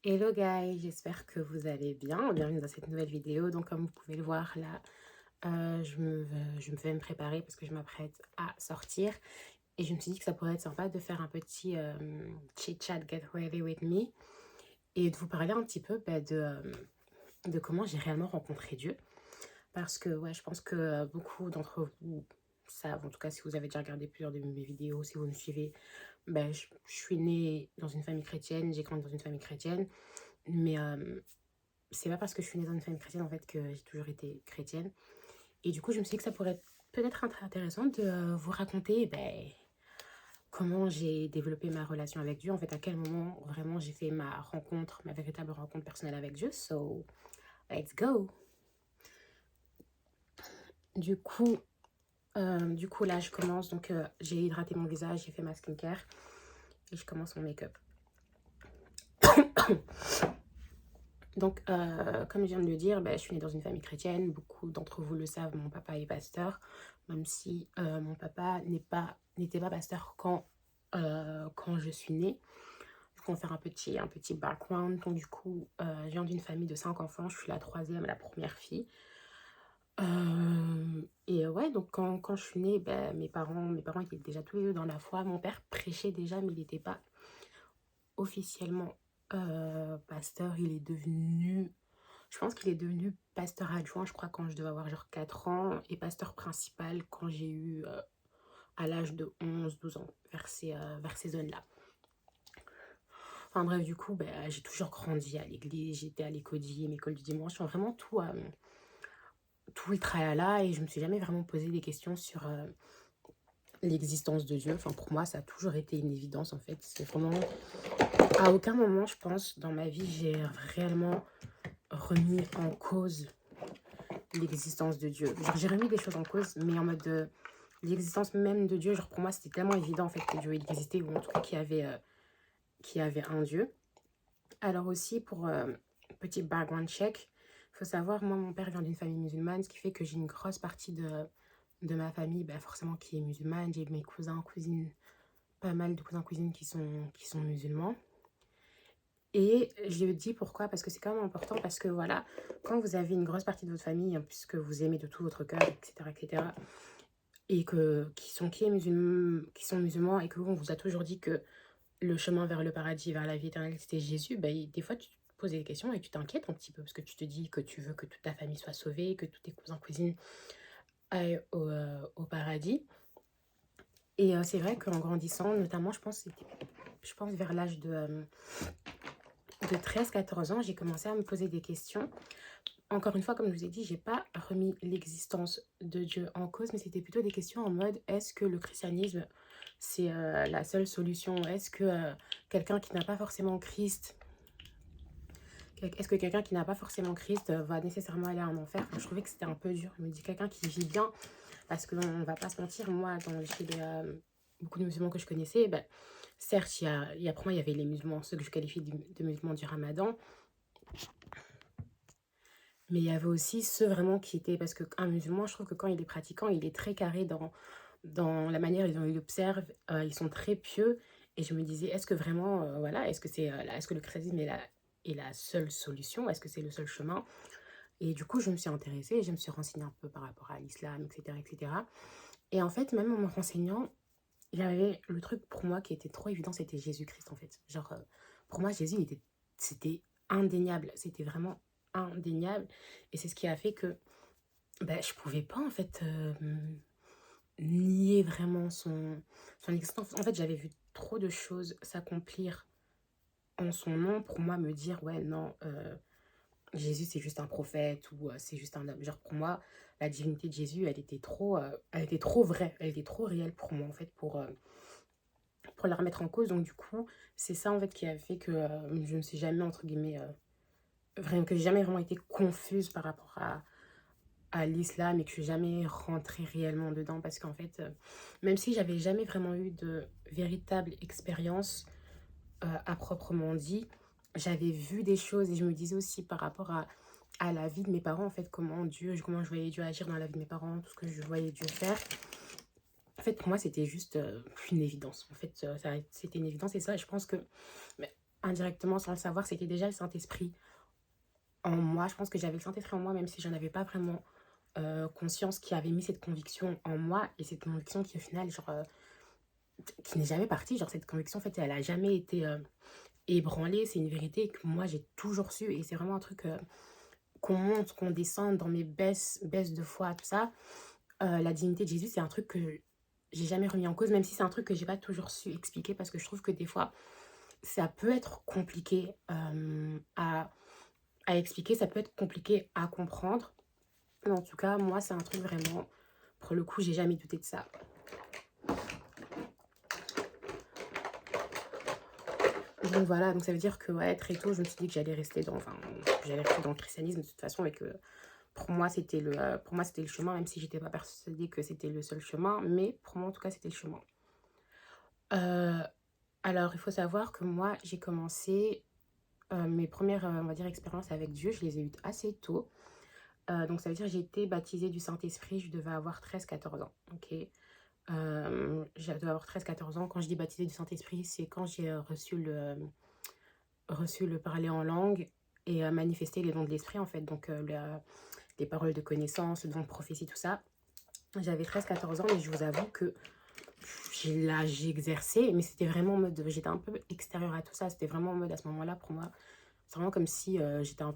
Hello guys, j'espère que vous allez bien. Bienvenue dans cette nouvelle vidéo. Donc comme vous pouvez le voir là, je me vais me préparer parce que je m'apprête à sortir. Et je me suis dit que ça pourrait être sympa de faire un petit chit-chat get ready with me. Et de vous parler un petit peu de comment j'ai réellement rencontré Dieu. Parce que ouais, je pense que beaucoup d'entre vous savent, en tout cas si vous avez déjà regardé plusieurs de mes vidéos, si vous me suivez, je suis née dans une famille chrétienne, j'ai grandi dans une famille chrétienne. Mais c'est pas parce que je suis née dans une famille chrétienne en fait que j'ai toujours été chrétienne. Et du coup, je me suis dit que ça pourrait être peut-être intéressant de vous raconter comment j'ai développé ma relation avec Dieu. En fait, à quel moment vraiment j'ai fait ma rencontre, ma véritable rencontre personnelle avec Dieu. So, let's go! Du coup, là, je commence. Donc, j'ai hydraté mon visage, j'ai fait ma skincare et je commence mon make-up. Donc, comme je viens de le dire, je suis née dans une famille chrétienne. Beaucoup d'entre vous le savent, mon papa est pasteur, même si mon papa n'était pas pasteur quand je suis née. Du coup, on va faire un petit background. Donc, du coup, je viens d'une famille de 5 enfants. Je suis la troisième, la première fille. Et ouais, donc quand je suis née, mes parents étaient déjà tous les deux dans la foi. Mon père prêchait déjà, mais il n'était pas officiellement pasteur. Je pense qu'il est devenu pasteur adjoint, je crois, quand je devais avoir genre 4 ans, et pasteur principal quand j'ai eu à l'âge de 11 12 ans, vers ces zones-là. Enfin bref, du coup, j'ai toujours grandi à l'église, j'étais à l'école du dimanche, enfin, vraiment tout le tralala, et je me suis jamais vraiment posé des questions sur l'existence de Dieu. Enfin, pour moi, ça a toujours été une évidence, en fait. C'est vraiment... À aucun moment, je pense, dans ma vie, j'ai réellement remis en cause l'existence de Dieu. Genre, j'ai remis des choses en cause, mais en mode de l'existence même de Dieu, genre pour moi, c'était tellement évident en fait que Dieu il existait, ou en tout cas qu'il y avait un Dieu. Alors aussi, pour petit background check, il faut savoir, moi, mon père vient d'une famille musulmane, ce qui fait que j'ai une grosse partie de ma famille, forcément, qui est musulmane. J'ai mes cousins, cousines, pas mal de cousins, cousines qui sont musulmans. Et je dis pourquoi, parce que c'est quand même important, parce que voilà, quand vous avez une grosse partie de votre famille, hein, puisque vous aimez de tout votre cœur, etc., et qui sont musulmans, et que on vous a toujours dit que le chemin vers le paradis, vers la vie éternelle, c'était Jésus, des fois tu te poses des questions et tu t'inquiètes un petit peu, parce que tu te dis que tu veux que toute ta famille soit sauvée, que tous tes cousins, cousines aillent au paradis. Et c'est vrai qu'en grandissant, notamment, je pense vers l'âge de 13 14 ans, j'ai commencé à me poser des questions. Encore une fois, comme je vous ai dit, j'ai pas remis l'existence de Dieu en cause, mais c'était plutôt des questions en mode, est-ce que le christianisme, c'est la seule solution? Est-ce que quelqu'un qui n'a pas forcément Christ, est-ce que quelqu'un qui n'a pas forcément Christ va nécessairement aller en enfer? Enfin, je trouvais que c'était un peu dur. Je me dis, quelqu'un qui vit bien, parce qu'on ne va pas se mentir, moi, chez beaucoup de musulmans que je connaissais, certes, pour moi, il y avait les musulmans, ceux que je qualifie de musulmans du Ramadan, mais il y avait aussi ceux vraiment qui étaient... Parce qu'un musulman, je trouve que quand il est pratiquant, il est très carré dans la manière dont il observe. Ils sont très pieux. Et je me disais, est-ce que vraiment, voilà, est-ce que le christianisme est la seule solution? Est-ce que c'est le seul chemin? Et du coup, je me suis intéressée et je me suis renseignée un peu par rapport à l'islam, etc., etc. Et en fait, même en me renseignant, il y avait le truc pour moi qui était trop évident, c'était Jésus-Christ, en fait. Genre, pour moi, c'était indéniable. C'était vraiment indéniable. Et c'est ce qui a fait que je pouvais pas, en fait, nier vraiment son existence. En fait, j'avais vu trop de choses s'accomplir en son nom pour moi me dire, ouais, non, Jésus, c'est juste un prophète, ou c'est juste un homme. Genre, pour moi, la divinité de Jésus, elle était trop vraie, elle était trop réelle pour moi, en fait, pour la remettre en cause. Donc, du coup, c'est ça, en fait, qui a fait que je ne suis jamais, entre guillemets, vraiment, que j'ai jamais vraiment été confuse par rapport à l'islam, et que je suis jamais rentrée réellement dedans, parce qu'en fait, même si j'avais jamais vraiment eu de véritable expérience à proprement dit, j'avais vu des choses, et je me disais aussi par rapport à la vie de mes parents, en fait, comment je voyais Dieu agir dans la vie de mes parents, tout ce que je voyais Dieu faire. En fait, pour moi, c'était juste une évidence. En fait, c'était une évidence, et ça, je pense que indirectement, sans le savoir, c'était déjà le Saint-Esprit en moi. Je pense que j'avais le Saint-Esprit en moi, même si j'en avais pas vraiment conscience, qui avait mis cette conviction en moi. Et cette conviction qui, au final, genre, qui n'est jamais partie. Genre, cette conviction, en fait, elle a jamais été ébranlée. C'est une vérité que moi, j'ai toujours su. Et c'est vraiment un truc qu'on monte, qu'on descende dans mes baisses de foi, tout ça. La divinité de Jésus, c'est un truc que j'ai jamais remis en cause, même si c'est un truc que j'ai pas toujours su expliquer, parce que je trouve que des fois, ça peut être compliqué à expliquer, ça peut être compliqué à comprendre. Mais en tout cas, moi, c'est un truc vraiment, pour le coup, j'ai jamais douté de ça. Donc voilà, donc ça veut dire que ouais, très tôt, je me suis dit que j'allais rester dans le christianisme de toute façon, et que pour moi, c'était le chemin, même si j'étais pas persuadée que c'était le seul chemin, mais pour moi, en tout cas, c'était le chemin. Euh, alors, il faut savoir que moi, j'ai commencé mes premières, on va dire, expériences avec Dieu, je les ai eues assez tôt. Donc, ça veut dire que j'ai été baptisée du Saint-Esprit, je devais avoir 13-14 ans, ok. Je devais avoir 13-14 ans. Quand je dis baptisée du Saint-Esprit, c'est quand j'ai reçu le parler en langue et manifester les dons de l'esprit, en fait. Donc, les paroles de connaissance, le don de prophétie, tout ça. J'avais 13-14 ans, et je vous avoue que j'ai exercé, mais c'était vraiment en mode, j'étais un peu extérieure à tout ça. C'était vraiment en mode, à ce moment-là, pour moi, c'est vraiment comme si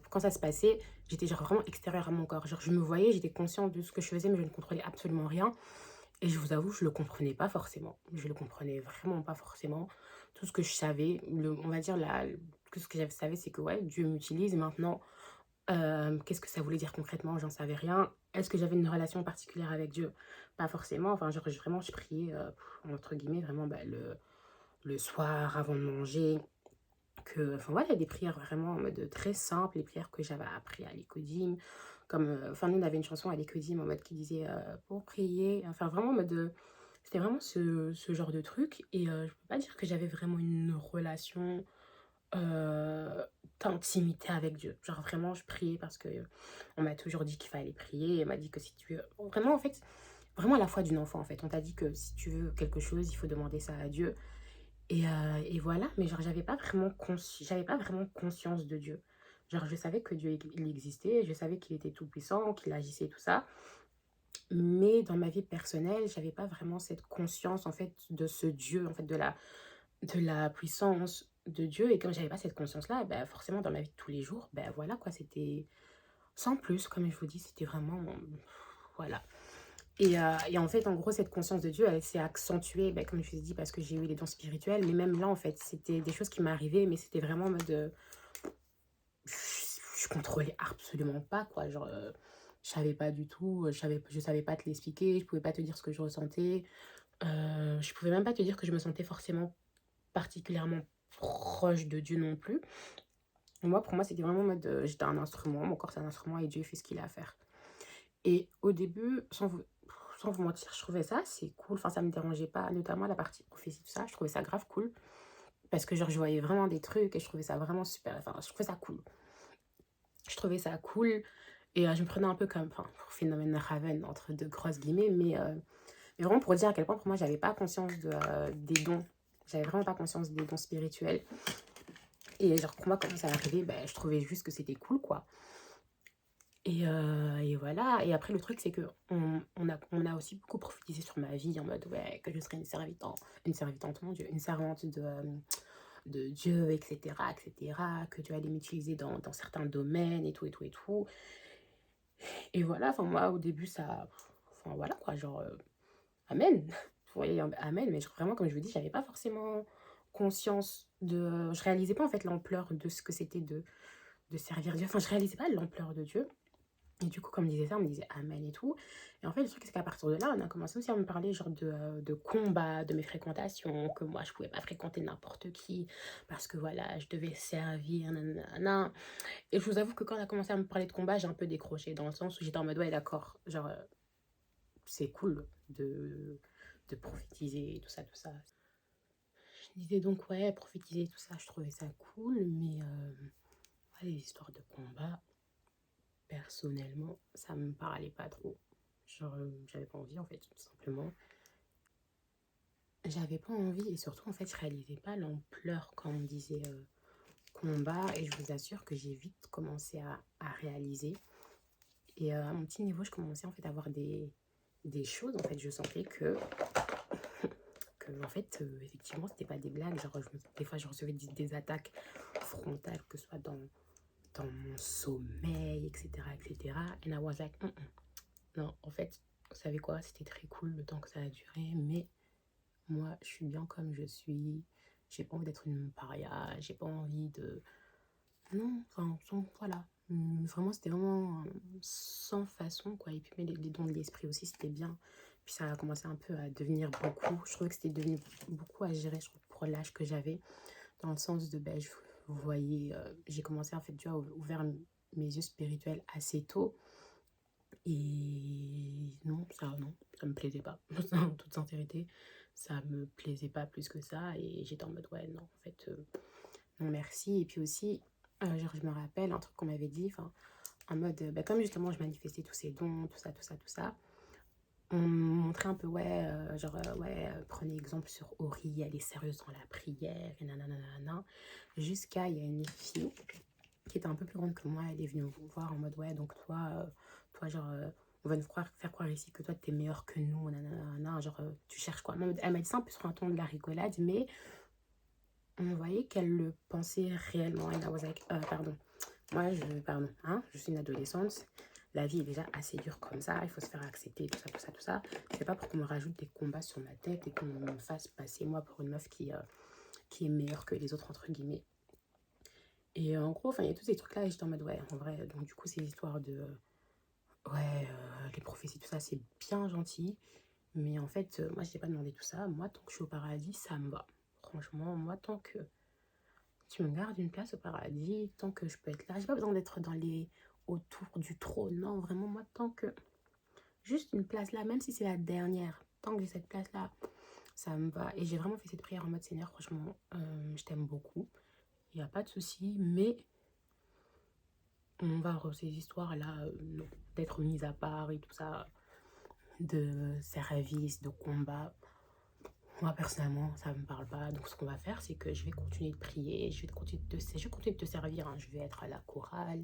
quand ça se passait, j'étais genre vraiment extérieure à mon corps. Genre, je me voyais, j'étais consciente de ce que je faisais, mais je ne contrôlais absolument rien. Et je vous avoue, je le comprenais pas forcément. Je le comprenais vraiment pas forcément. Tout ce que je savais, on va dire, tout ce que je savais, c'est que ouais, Dieu m'utilise. Maintenant, qu'est-ce que ça voulait dire concrètement? J'en savais rien. Est-ce que j'avais une relation particulière avec Dieu? Pas forcément. Enfin, genre, vraiment, je priais, entre guillemets, vraiment bah, le soir, avant de manger. Enfin, voilà, des prières vraiment en mode très simple, les prières que j'avais appris à l'écodime. Comme, enfin, nous, on avait une chanson à l'écodime en mode qui disait pour prier. Enfin, vraiment en mode. C'était vraiment ce genre de truc. Et je peux pas dire que j'avais vraiment une relation euh, d'intimité avec Dieu. Genre vraiment, je priais parce que on m'a toujours dit qu'il fallait prier. Et on m'a dit que si tu veux... Vraiment, en fait, vraiment la foi d'une enfant, en fait. On t'a dit que si tu veux quelque chose, il faut demander ça à Dieu. Et voilà, mais genre, j'avais pas vraiment conscience de Dieu. Genre, je savais que Dieu, il existait, je savais qu'il était tout-puissant, qu'il agissait, tout ça. Mais dans ma vie personnelle, j'avais pas vraiment cette conscience, en fait, de ce Dieu, en fait, de la puissance de Dieu. Et comme j'avais pas cette conscience-là, ben, forcément, dans ma vie de tous les jours, ben voilà, quoi, c'était sans plus, comme je vous dis, c'était vraiment... Voilà. Et en fait, en gros, cette conscience de Dieu, elle s'est accentuée, ben, comme je vous ai dit, parce que j'ai eu les dons spirituels. Mais même là, en fait, c'était des choses qui m'arrivaient, mais c'était vraiment en mode... je contrôlais absolument pas, quoi. Genre, je savais pas du tout, je savais pas te l'expliquer, je pouvais pas te dire ce que je ressentais. Je pouvais même pas te dire que je me sentais forcément particulièrement proche de Dieu non plus. Moi, pour moi, c'était vraiment en mode, j'étais un instrument, mon corps c'est un instrument et Dieu fait ce qu'il a à faire. Et au début, sans vous mentir, je trouvais ça c'est cool, enfin ça me dérangeait pas, notamment la partie prophétie, tout ça, je trouvais ça grave cool. Parce que genre, je voyais vraiment des trucs et je trouvais ça vraiment super, enfin je trouvais ça cool. Je trouvais ça cool et je me prenais un peu comme, enfin, pour phénomène Raven, entre deux grosses guillemets, mais vraiment pour dire à quel point pour moi, j'avais pas conscience des dons. J'avais vraiment pas conscience des dons spirituels. Et genre, pour moi, quand ça arrivait, ben, je trouvais juste que c'était cool, quoi. Et voilà. Et après, le truc, c'est que on a aussi beaucoup prophétisé sur ma vie en mode, ouais, que je serais mon Dieu, une servante de Dieu, etc., etc., que Dieu allait m'utiliser dans certains domaines et tout, et tout, et tout. Et voilà, enfin, moi, au début, ça. Enfin, voilà, quoi, genre, amen. Vous voyez, amen. Mais genre, vraiment, comme je vous dis, j'avais pas forcément conscience de. Je réalisais pas, en fait, l'ampleur de ce que c'était de servir Dieu. Enfin, je réalisais pas l'ampleur de Dieu. Et du coup, comme disait ça, on me disait amen et tout. Et en fait, le truc, c'est qu'à partir de là, on a commencé aussi à me parler genre de combat, de mes fréquentations, que moi, je pouvais pas fréquenter n'importe qui, parce que voilà, je devais servir, nanana. Et je vous avoue que quand on a commencé à me parler de combat, j'ai un peu décroché, dans le sens où j'étais en mode, ouais, d'accord, genre, c'est cool de prophétiser, tout ça, tout ça. Je disais donc, ouais, prophétiser, tout ça, je trouvais ça cool, mais ouais, les histoires de combat, personnellement, ça me parlait pas trop. Genre, j'avais pas envie, en fait, tout simplement. J'avais pas envie, et surtout, en fait, je réalisais pas l'ampleur quand on me disait combat et je vous assure que j'ai vite commencé à réaliser. Et à mon petit niveau, je commençais en fait à avoir des choses. En fait, je sentais que en fait, effectivement, c'était pas des blagues. Genre, des fois, je recevais des attaques frontales, que ce soit dans mon sommeil, etc., etc. And I was like, non, en fait, vous savez quoi, c'était très cool le temps que ça a duré, mais moi, je suis bien comme je suis. J'ai pas envie d'être une paria, j'ai pas envie de... Non, enfin, voilà. Vraiment, c'était vraiment sans façon, quoi. Et puis, mais les dons de l'esprit aussi, c'était bien. Puis ça a commencé un peu à devenir beaucoup. Je trouvais que c'était devenu beaucoup à gérer, je trouve, pour l'âge que j'avais. Dans le sens de, ben, vous voyez, j'ai commencé, en fait, tu vois, ouvert mes yeux spirituels assez tôt. Et non, ça me plaisait pas. En toute sincérité, ça me plaisait pas plus que ça. Et j'étais en mode, ouais, non, en fait, non, merci. Et puis aussi, genre, je me rappelle un truc qu'on m'avait dit, enfin, en mode, bah, comme justement je manifestais tous ces dons, tout ça, tout ça, tout ça, on me montrait un peu, ouais, genre, ouais, prenez exemple sur Ori, elle est sérieuse dans la prière, et nanana, jusqu'à, il y a une fille qui était un peu plus grande que moi, elle est venue me voir en mode, ouais, donc toi genre, on va nous faire croire ici que toi, t'es meilleur que nous, nanana, genre, tu cherches quoi? Elle m'a dit ça un peu sur un ton de la rigolade, mais on voyait qu'elle le pensait réellement. And I was like, pardon, pardon, hein, je suis une adolescente. La vie est déjà assez dure comme ça. Il faut se faire accepter, tout ça, tout ça, tout ça. C'est pas pour qu'on me rajoute des combats sur ma tête et qu'on me fasse passer, moi, pour une meuf qui est meilleure que les autres, entre guillemets. Et en gros, enfin, il y a tous ces trucs-là et j'étais en mode, ouais, en vrai, donc du coup, ces histoires de, ouais, les prophéties, tout ça, c'est bien gentil. Mais en fait, moi, je n'ai pas demandé tout ça. Moi, tant que je suis au paradis, ça me va. Franchement, moi, tant que tu me gardes une place au paradis, tant que je peux être là. J'ai pas besoin d'être autour du trône. Non, vraiment, moi, tant que juste une place là, même si c'est la dernière, tant que j'ai cette place là, ça me va. Et j'ai vraiment fait cette prière en mode Seigneur, franchement, je t'aime beaucoup. Il n'y a pas de souci, mais on va avoir ces histoires là, d'être mise à part et tout ça, de service, de combat. Moi, personnellement, ça ne me parle pas. Donc, ce qu'on va faire, c'est que je vais continuer de prier, je vais continuer de te servir, hein. Je vais être à la chorale.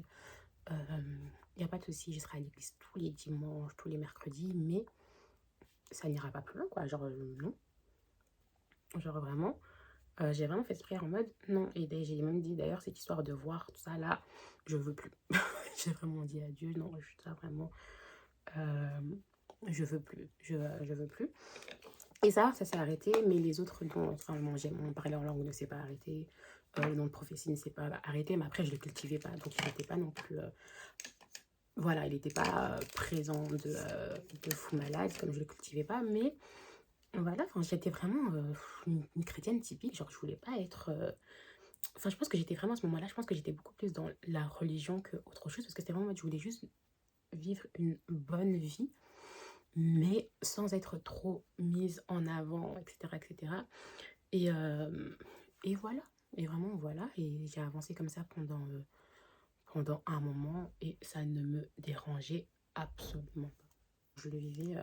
Il n'y a pas de souci, je serai à l'église tous les dimanches, tous les mercredis, mais ça n'ira pas plus loin, quoi. Genre, non. Genre, vraiment, j'ai vraiment fait ce prière en mode non. Et j'ai même dit, d'ailleurs, cette histoire de voir tout ça, là, je veux plus. J'ai vraiment dit à Dieu, non, ça, vraiment, euh, je veux plus. Je veux plus. Et ça s'est arrêté, mais les autres dons, enfin, mon parler en langue ne s'est pas arrêté, le nom de prophétie ne s'est pas arrêté, mais après, je ne le cultivais pas, donc il n'était pas non plus, voilà, il n'était pas présent de fou malade, comme je ne le cultivais pas, mais voilà, enfin, j'étais vraiment une chrétienne typique, genre, je voulais pas être... Enfin, je pense que j'étais vraiment à ce moment-là, je pense que j'étais beaucoup plus dans la religion qu'autre chose, parce que c'était vraiment, je voulais juste vivre une bonne vie, mais sans être trop mise en avant, etc., etc. Et, euh, et voilà. Et vraiment, voilà. Et j'ai avancé comme ça pendant un moment et ça ne me dérangeait absolument pas. Je le vivais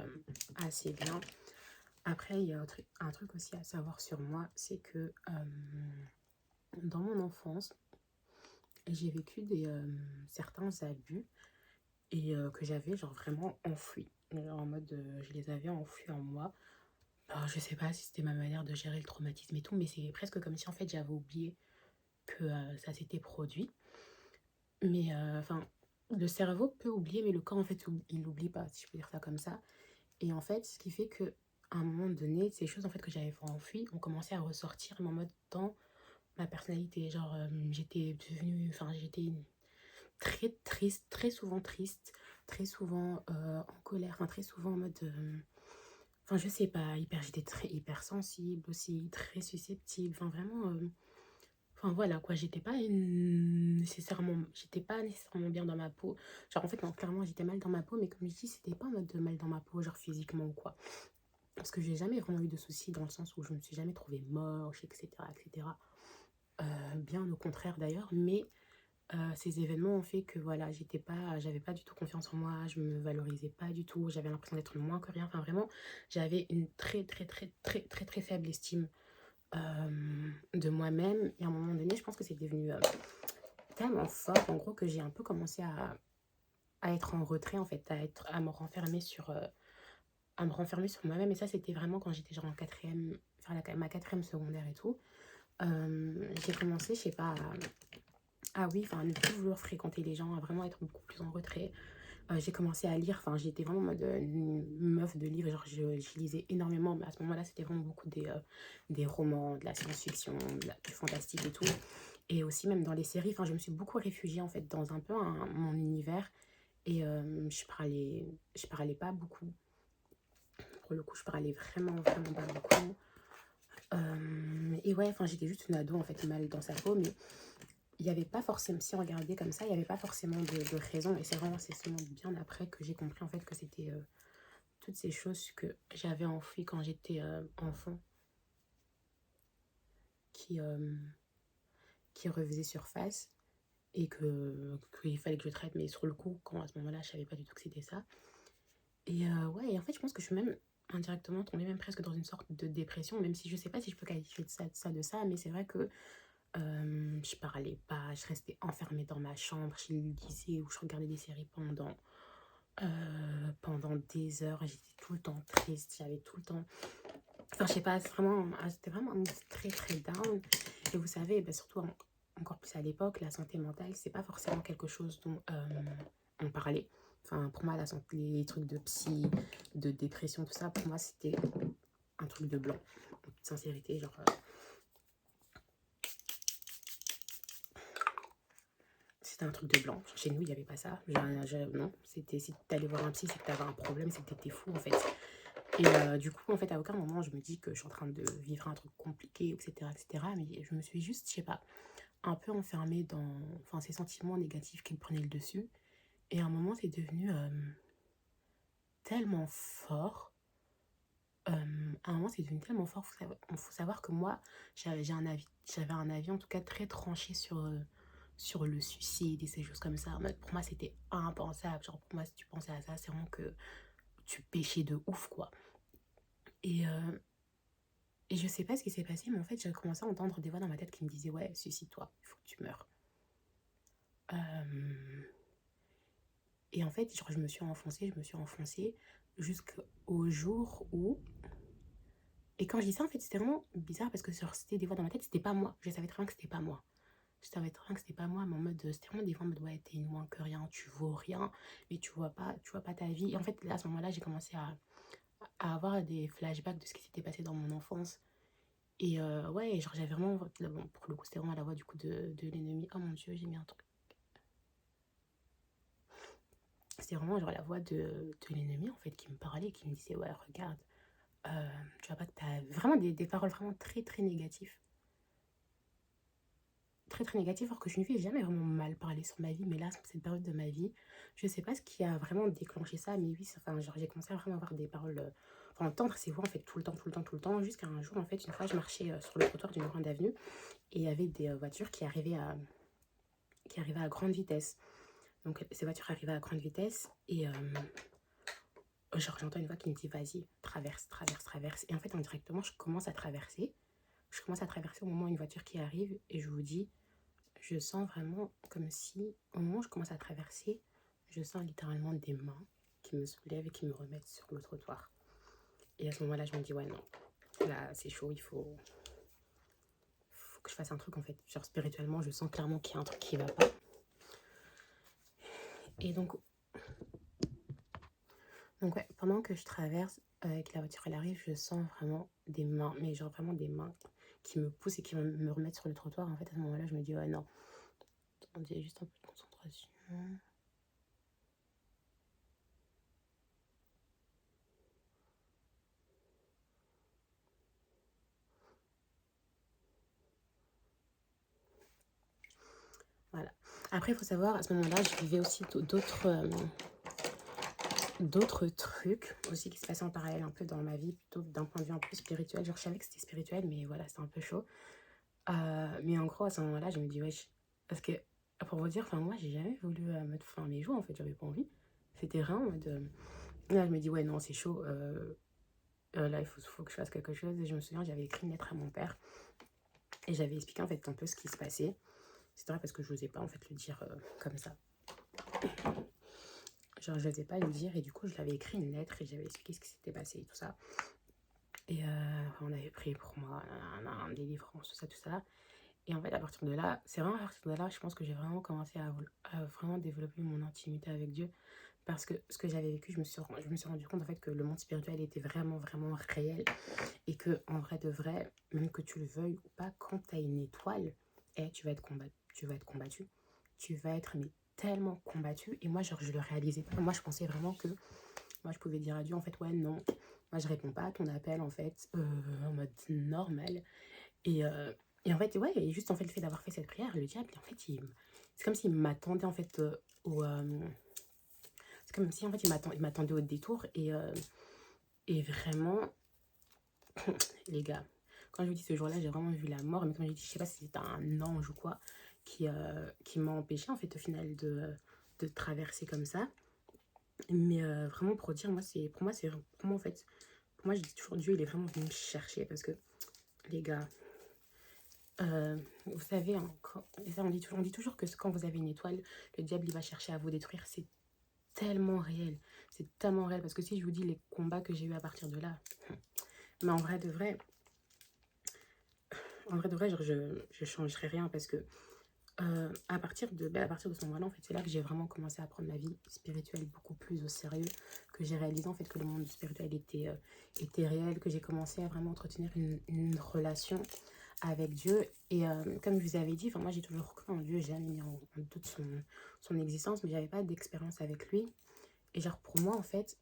assez bien. Après, il y a un truc aussi à savoir sur moi, c'est que dans mon enfance, j'ai vécu certains abus et que j'avais genre vraiment enfouis. En mode, je les avais enfouis en moi. Alors, je sais pas si c'était ma manière de gérer le traumatisme et tout, mais c'est presque comme si en fait j'avais oublié que ça s'était produit. Mais enfin, le cerveau peut oublier, mais le corps en fait, il n'oublie pas, si je peux dire ça comme ça. Et en fait, ce qui fait que à un moment donné, ces choses en fait que j'avais enfouies ont commencé à ressortir mais en mode dans ma personnalité. Genre, j'étais très triste, très souvent triste, très souvent en colère, enfin très souvent en mode enfin, je sais pas, j'étais très hypersensible aussi, très susceptible. Enfin, vraiment, enfin voilà quoi, j'étais pas nécessairement bien dans ma peau. Genre, en fait, non, clairement, j'étais mal dans ma peau, mais comme je dis, c'était pas en mode de mal dans ma peau, genre physiquement ou quoi. Parce que j'ai jamais vraiment eu de soucis dans le sens où je me suis jamais trouvée moche, etc., etc. Bien au contraire d'ailleurs, mais ces événements ont fait que voilà, j'avais pas du tout confiance en moi, je me valorisais pas du tout, j'avais l'impression d'être moins que rien. Enfin vraiment, j'avais une très très très très très très faible estime de moi-même. Et à un moment donné, je pense que c'est devenu tellement fort, en gros, que j'ai un peu commencé à être en retrait, en fait, à me renfermer sur moi-même. Et ça, c'était vraiment quand j'étais genre en quatrième, enfin ma quatrième secondaire et tout. J'ai commencé, je sais pas, à oui, enfin, ne plus vouloir fréquenter les gens, à vraiment être beaucoup plus en retrait. J'ai commencé à lire, enfin, j'étais vraiment en mode une meuf de livres, genre je lisais énormément, mais à ce moment-là, c'était vraiment beaucoup des romans, de la science-fiction, du fantastique et tout. Et aussi même dans les séries, enfin, je me suis beaucoup réfugiée en fait dans un peu mon univers. Et je parlais pas beaucoup. Pour le coup, je parlais vraiment, vraiment pas beaucoup. Et ouais, enfin, j'étais juste une ado en fait, mal dans sa peau, mais il n'y avait pas forcément, si on regardait comme ça, il n'y avait pas forcément de raison. Et c'est seulement bien après que j'ai compris en fait que c'était toutes ces choses que j'avais enfouies quand j'étais enfant qui, euh, qui refaisaient surface et qu'il fallait que je traite. Mais sur le coup, quand à ce moment-là, je savais pas du tout que c'était ça. Et ouais, et en fait, je pense que je suis même indirectement tombée même presque dans une sorte de dépression, même si je sais pas si je peux qualifier de ça, mais c'est vrai que je parlais pas, je restais enfermée dans ma chambre, je lisais ou je regardais des séries pendant des heures, j'étais tout le temps triste, j'avais tout le temps... Enfin, je sais pas, c'était vraiment un mood très très down. Et vous savez, bah, surtout encore plus à l'époque, la santé mentale, c'est pas forcément quelque chose dont on parlait. Enfin, pour moi, la santé, les trucs de psy, de dépression, tout ça, pour moi, c'était un truc de blanc. En toute sincérité, genre... c'était un truc de blanc. Chez nous, il n'y avait pas ça. Non, c'était si t'allais voir un psy, c'est que t'avais un problème, c'est que t'étais fou, en fait. Et du coup, en fait, à aucun moment, je me dis que je suis en train de vivre un truc compliqué, etc., etc. Mais je me suis juste, je sais pas, un peu enfermée dans enfin, ces sentiments négatifs qui me prenaient le dessus. Et à un moment, c'est devenu tellement fort. À un moment, c'est devenu tellement fort. Faut savoir que moi, j'avais un avis en tout cas très tranché sur le suicide et ces choses comme ça. En mode, pour moi, c'était impensable. Genre, pour moi, si tu pensais à ça, c'est vraiment que tu péchais de ouf, quoi. Et, euh, et je sais pas ce qui s'est passé, mais en fait, j'ai commencé à entendre des voix dans ma tête qui me disaient, ouais, suicide-toi, il faut que tu meurs. Euh, et en fait, genre, je me suis enfoncée jusqu'au jour où... Et quand je dis ça, en fait, c'était vraiment bizarre parce que genre, c'était des voix dans ma tête, c'était pas moi. Je savais très bien que c'était pas moi. Je savais très bien que c'était pas moi, mais en mode, c'était vraiment des voix en mode, ouais, t'es moins que rien, tu vaux rien, mais tu vois pas ta vie. Et en fait, là, à ce moment-là, j'ai commencé à avoir des flashbacks de ce qui s'était passé dans mon enfance. Et ouais, genre, j'avais vraiment, bon, pour le coup, c'était vraiment la voix du coup de l'ennemi. Oh mon Dieu, j'ai mis un truc. C'était vraiment genre la voix de l'ennemi, en fait, qui me parlait, qui me disait, ouais, regarde, tu vois pas que t'as vraiment des paroles vraiment très, très négatives. Très, très négatives, alors que je ne lui ai jamais vraiment mal parlé sur ma vie, mais là, sur cette période de ma vie, je sais pas ce qui a vraiment déclenché ça, mais oui, enfin, genre, j'ai commencé à vraiment avoir des paroles, enfin, entendre ces voix, en fait, tout le temps, tout le temps, tout le temps, jusqu'à un jour, en fait, une fois, je marchais sur le trottoir d'une grande avenue, et il y avait des voitures qui arrivaient à grande vitesse. Donc, ces voitures arrivaient à grande vitesse, et genre, j'entends une voix qui me dit, vas-y, traverse, traverse, traverse. Et en fait, indirectement, je commence à traverser. Je commence à traverser au moment où une voiture qui arrive, et je vous dis, je sens vraiment comme si, au moment où je commence à traverser, je sens littéralement des mains qui me soulèvent et qui me remettent sur le trottoir. Et à ce moment-là, je me dis, ouais, non, là, c'est chaud, faut que je fasse un truc, en fait. Genre, spirituellement, je sens clairement qu'il y a un truc qui va pas. Et donc ouais, pendant que je traverse, que la voiture, elle arrive, je sens vraiment des mains, mais genre vraiment des mains qui me poussent et qui vont me remettre sur le trottoir. En fait, à ce moment-là, je me dis, ouais, non, attendez, juste un peu de concentration. Voilà. Après, il faut savoir, à ce moment-là, je vivais aussi d'autres trucs aussi qui se passaient en parallèle un peu dans ma vie, plutôt d'un point de vue un peu spirituel. Genre, je savais que c'était spirituel, mais voilà, c'était un peu chaud. Mais en gros, à ce moment-là, je me dis, wesh, parce que, pour vous dire, enfin, moi, j'ai jamais voulu mettre fin à mes jours, en fait, j'avais pas envie. C'était vraiment en mode... là, je me dis, ouais, non, c'est chaud. là, faut que je fasse quelque chose. Et je me souviens, j'avais écrit une lettre à mon père et j'avais expliqué en fait un peu ce qui se passait. C'est vrai parce que je n'osais pas en fait le dire comme ça. Genre, je n'osais pas le dire et du coup, je l'avais écrit une lettre et j'avais expliqué ce qui s'était passé et tout ça. Et on avait pris pour moi un délivrance, tout ça. Et en fait, à partir de là, c'est vraiment à partir de là, je pense que j'ai vraiment commencé à vraiment développer mon intimité avec Dieu. Parce que ce que j'avais vécu, je me suis rendu compte en fait que le monde spirituel était vraiment, vraiment réel. Et que en vrai de vrai, même que tu le veuilles ou pas, quand tu as une étoile, tu vas être combattu. Tu vas être combattu. Tu vas être mais, tellement combattu. Et moi, genre, je le réalisais pas. Moi, je pensais vraiment que moi, je pouvais dire à Dieu, en fait, ouais, non. Moi, je réponds pas à ton appel, en fait, en mode normal. Et, euh, et en fait, ouais, et juste en fait, le fait d'avoir fait cette prière, le diable, en fait, c'est comme s'il m'attendait, en fait, c'est comme si, en fait, il m'attendait au détour. Et vraiment, les gars, quand je vous dis ce jour-là, j'ai vraiment vu la mort. Mais comme je dis, je sais pas si c'était un ange ou quoi qui m'a empêché, en fait, au final, de traverser comme ça. Mais vraiment, pour dire, pour moi, en fait, pour moi, je dis toujours, Dieu, il est vraiment venu me chercher parce que, les gars, vous savez, hein, et ça, on dit toujours que quand vous avez une étoile, le diable, il va chercher à vous détruire. C'est tellement réel. C'est tellement réel parce que si je vous dis les combats que j'ai eu à partir de là, mais en vrai de vrai, genre, je changerai rien parce que à partir de ce moment-là, en fait, c'est là que j'ai vraiment commencé à prendre ma vie spirituelle beaucoup plus au sérieux, que j'ai réalisé en fait que le monde spirituel était réel, que j'ai commencé à vraiment entretenir une relation avec Dieu. Et comme je vous avais dit, moi j'ai toujours cru en Dieu, j'ai jamais mis en doute son existence, mais j'avais pas d'expérience avec lui. Et genre pour moi, en fait,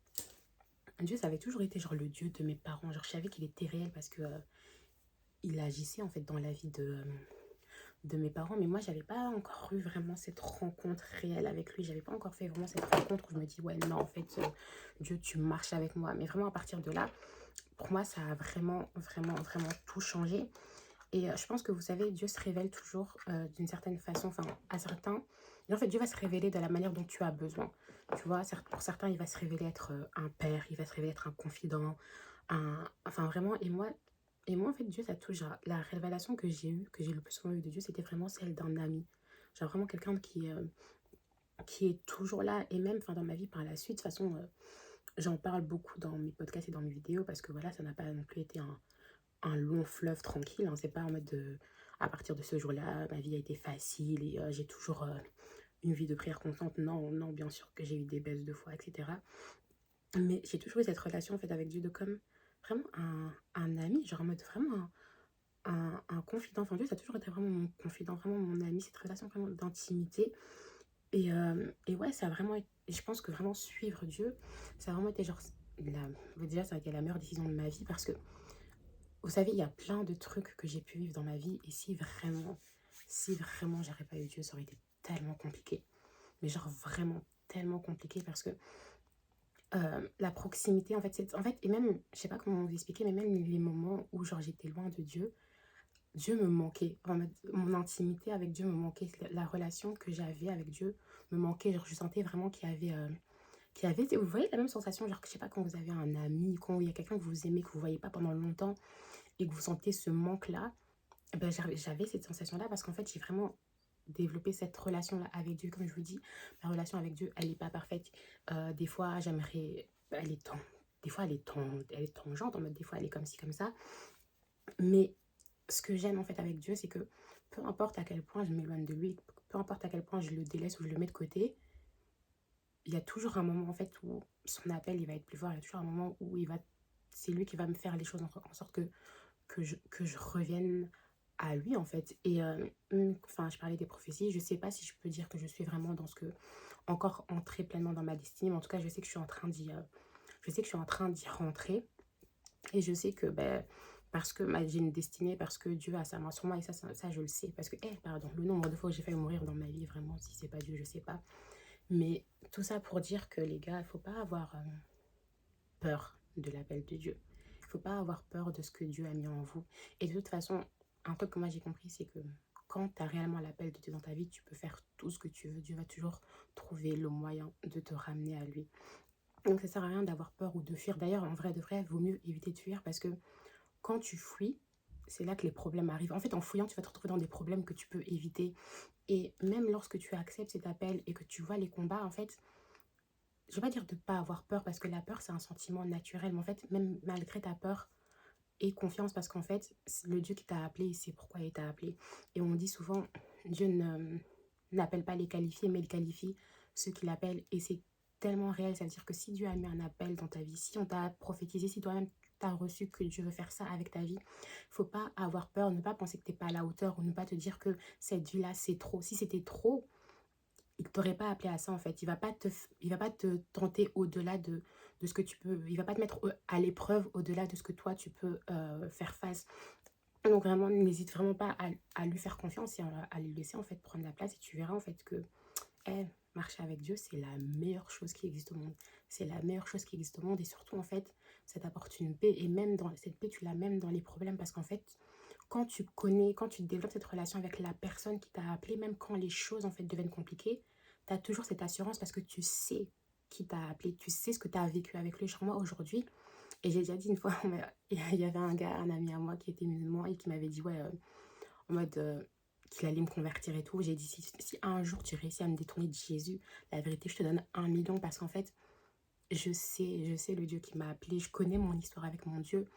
Dieu, ça avait toujours été genre le Dieu de mes parents. Genre je savais qu'il était réel parce que il agissait en fait dans la vie de mes parents, mais moi j'avais pas encore eu vraiment cette rencontre réelle avec lui, j'avais pas encore fait vraiment cette rencontre où je me dis ouais non en fait Dieu tu marches avec moi, mais vraiment à partir de là pour moi ça a vraiment vraiment vraiment tout changé. Et je pense que vous savez, Dieu se révèle toujours d'une certaine façon, enfin à certains, et en fait Dieu va se révéler de la manière dont tu as besoin, tu vois, pour certains il va se révéler être un père, il va se révéler être un confident, enfin vraiment. Et moi, en fait, Dieu, ça touche. Genre, la révélation que j'ai eue, que j'ai le plus souvent eue de Dieu, c'était vraiment celle d'un ami. Genre, vraiment quelqu'un qui est toujours là. Et même dans ma vie par la suite, de toute façon, j'en parle beaucoup dans mes podcasts et dans mes vidéos parce que voilà, ça n'a pas non plus été un long fleuve tranquille. Hein. C'est pas en mode de. À partir de ce jour-là, ma vie a été facile et j'ai toujours une vie de prière constante. Non, non, bien sûr que j'ai eu des baisses de foi, etc. Mais j'ai toujours eu cette relation en fait avec Dieu de comme vraiment un ami, genre en mode vraiment un confident. Enfin, Dieu, ça a toujours été vraiment mon confident, vraiment mon ami, cette relation vraiment d'intimité. Et ouais, ça a vraiment été, je pense que vraiment suivre Dieu, ça a vraiment été genre, déjà, ça a été la meilleure décision de ma vie parce que, vous savez, il y a plein de trucs que j'ai pu vivre dans ma vie et si vraiment j'aurais pas eu Dieu, ça aurait été tellement compliqué. Mais genre vraiment tellement compliqué parce que la proximité, en fait, et même, je sais pas comment vous expliquer, mais même les moments où genre j'étais loin de Dieu, Dieu me manquait. Enfin, mon intimité avec Dieu me manquait. La relation que j'avais avec Dieu me manquait. Genre, je sentais vraiment vous voyez la même sensation, genre, je sais pas, quand vous avez un ami, quand il y a quelqu'un que vous aimez, que vous voyez pas pendant longtemps et que vous sentez ce manque-là. Eh ben, j'avais cette sensation-là parce qu'en fait, j'ai vraiment développé cette relation-là avec Dieu. Comme je vous dis, ma relation avec Dieu, elle n'est pas parfaite. Des fois, j'aimerais. Des fois, elle est tangente, en mode, des fois, elle est comme ci, comme ça. Mais ce que j'aime en fait avec Dieu, c'est que peu importe à quel point je m'éloigne de lui, peu importe à quel point je le délaisse ou je le mets de côté, il y a toujours un moment en fait où son appel il va être plus fort. Il y a toujours un moment où c'est lui qui va me faire les choses en sorte que je revienne à lui en fait. Et enfin, je parlais des prophéties. Je sais pas si je peux dire que je suis vraiment dans ce que encore entrée pleinement dans ma destinée, mais en tout cas, je sais que je suis en train d'y rentrer. Et je sais que parce que j'ai une destinée, parce que Dieu a sa main sur moi, et ça je le sais. Parce que, pardon, le nombre de fois que j'ai failli mourir dans ma vie, vraiment, si c'est pas Dieu, je sais pas. Mais tout ça pour dire que les gars, il faut pas avoir peur de l'appel de Dieu. Il faut pas avoir peur de ce que Dieu a mis en vous. Et de toute façon, un truc que moi j'ai compris, c'est que quand tu as réellement l'appel de Dieu dans ta vie, tu peux faire tout ce que tu veux. Dieu va toujours trouver le moyen de te ramener à lui. Donc ça sert à rien d'avoir peur ou de fuir. D'ailleurs, en vrai de vrai, il vaut mieux éviter de fuir parce que quand tu fuis, c'est là que les problèmes arrivent. En fait, en fouillant, tu vas te retrouver dans des problèmes que tu peux éviter. Et même lorsque tu acceptes cet appel et que tu vois les combats, en fait, je ne vais pas dire de ne pas avoir peur parce que la peur, c'est un sentiment naturel. Mais en fait, même malgré ta peur, aie confiance parce qu'en fait, le Dieu qui t'a appelé, il sait pourquoi il t'a appelé. Et on dit souvent, Dieu n'appelle pas les qualifiés, mais il qualifie ceux qui l'appellent. Et c'est tellement réel. Ça veut dire que si Dieu a mis un appel dans ta vie, si on t'a prophétisé, si toi-même tu as reçu que Dieu veut faire ça avec ta vie, faut pas avoir peur, ne pas penser que tu n'es pas à la hauteur ou ne pas te dire que cette vie-là, c'est trop. Si c'était trop, il t'aurait pas appelé à ça en fait. Il va pas te tenter au-delà de ce que tu peux. Il va pas te mettre à l'épreuve au-delà de ce que toi tu peux faire face. Donc vraiment, n'hésite vraiment pas à lui faire confiance et à lui laisser en fait prendre la place et tu verras en fait que marcher avec Dieu, c'est la meilleure chose qui existe au monde. C'est la meilleure chose qui existe au monde et surtout en fait, ça t'apporte une paix et même dans cette paix, tu l'as même dans les problèmes parce qu'en fait, quand tu connais, quand tu développes cette relation avec la personne qui t'a appelé, même quand les choses en fait deviennent compliquées, tu as toujours cette assurance parce que tu sais qui t'a appelé, tu sais ce que tu as vécu avec lui. Genre moi aujourd'hui, et j'ai déjà dit une fois, il y avait un gars, un ami à moi qui était musulman et qui m'avait dit ouais, en mode qu'il allait me convertir et tout. J'ai dit si un jour tu réussis à me détourner de Jésus, la vérité je te donne 1 million parce qu'en fait je sais le Dieu qui m'a appelé, je connais mon histoire avec mon Dieu.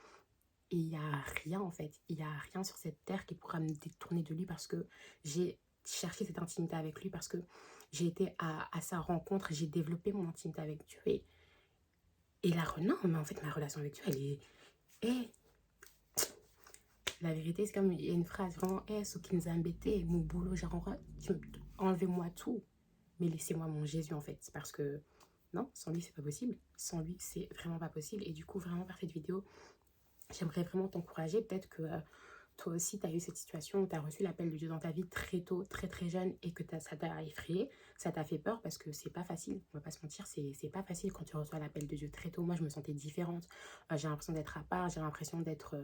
Et il n'y a rien en fait, il n'y a rien sur cette terre qui pourra me détourner de lui parce que j'ai cherché cette intimité avec lui, parce que j'ai été à sa rencontre, j'ai développé mon intimité avec Dieu. Et là, non, mais en fait, ma relation avec Dieu, elle est... Eh, la vérité, c'est comme il y a une phrase vraiment, ce qui nous a embêtés, mon boulot, genre, enlevez-moi tout, mais laissez-moi mon Jésus en fait, parce que non, sans lui, c'est pas possible. Sans lui, c'est vraiment pas possible. Et du coup, vraiment, par cette vidéo, j'aimerais vraiment t'encourager. Peut-être que toi aussi, tu as eu cette situation où tu as reçu l'appel de Dieu dans ta vie très tôt, très très jeune, et que ça t'a effrayé, ça t'a fait peur, parce que c'est pas facile, on va pas se mentir, c'est pas facile quand tu reçois l'appel de Dieu très tôt. Moi, je me sentais différente, j'ai l'impression d'être à part, j'ai l'impression d'être,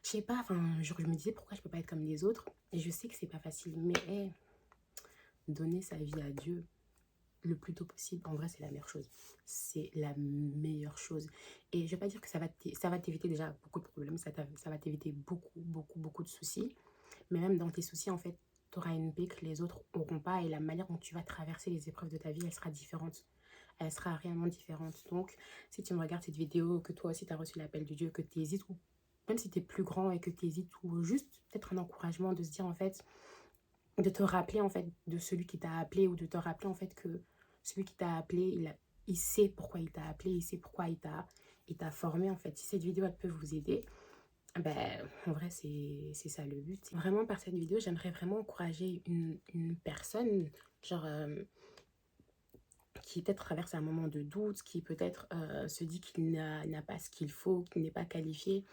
je sais pas, enfin, je me disais pourquoi je peux pas être comme les autres, et je sais que c'est pas facile, mais donner sa vie à Dieu le plus tôt possible, en vrai, c'est la meilleure chose. C'est la meilleure chose. Et je vais pas dire que ça va t'éviter déjà beaucoup de problèmes, ça va t'éviter beaucoup de soucis. Mais même dans tes soucis, en fait, tu auras une paix que les autres n'auront pas. Et la manière dont tu vas traverser les épreuves de ta vie, elle sera différente. Elle sera réellement différente. Donc, si tu me regardes cette vidéo, que toi aussi tu as reçu l'appel de Dieu, que tu hésites, ou même si tu es plus grand et que tu hésites, ou juste peut-être un encouragement de se dire en fait, de te rappeler en fait de celui qui t'a appelé, ou de te rappeler en fait que celui qui t'a appelé, il sait pourquoi il t'a appelé, il sait pourquoi il t'a formé en fait. Si cette vidéo elle peut vous aider, ben, en vrai, c'est ça le but. Vraiment, par cette vidéo, j'aimerais vraiment encourager une personne, genre, qui peut-être traverse un moment de doute, qui peut-être se dit qu'il n'a pas ce qu'il faut, qu'il n'est pas qualifié.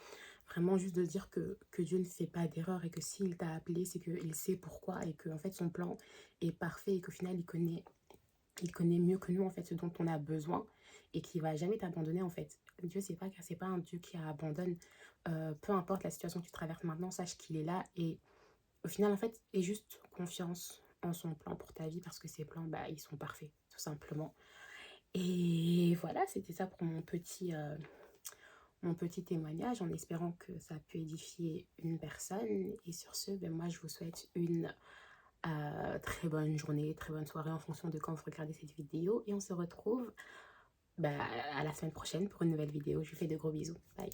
Vraiment, juste de dire que Dieu ne fait pas d'erreur et que s'il t'a appelé, c'est qu'il sait pourquoi et que en fait, son plan est parfait et qu'au final, il connaît mieux que nous, en fait, ce dont on a besoin et qui va jamais t'abandonner, en fait. Dieu, c'est pas un Dieu qui abandonne. Peu importe la situation que tu traverses maintenant, sache qu'il est là et au final, en fait, aie juste confiance en son plan pour ta vie parce que ses plans, bah, ils sont parfaits, tout simplement. Et voilà, c'était ça pour mon petit témoignage en espérant que ça peut édifier une personne. Et sur ce, ben, moi, je vous souhaite une très bonne journée, très bonne soirée en fonction de quand vous regardez cette vidéo. Et on se retrouve à la semaine prochaine pour une nouvelle vidéo. Je vous fais de gros bisous. Bye.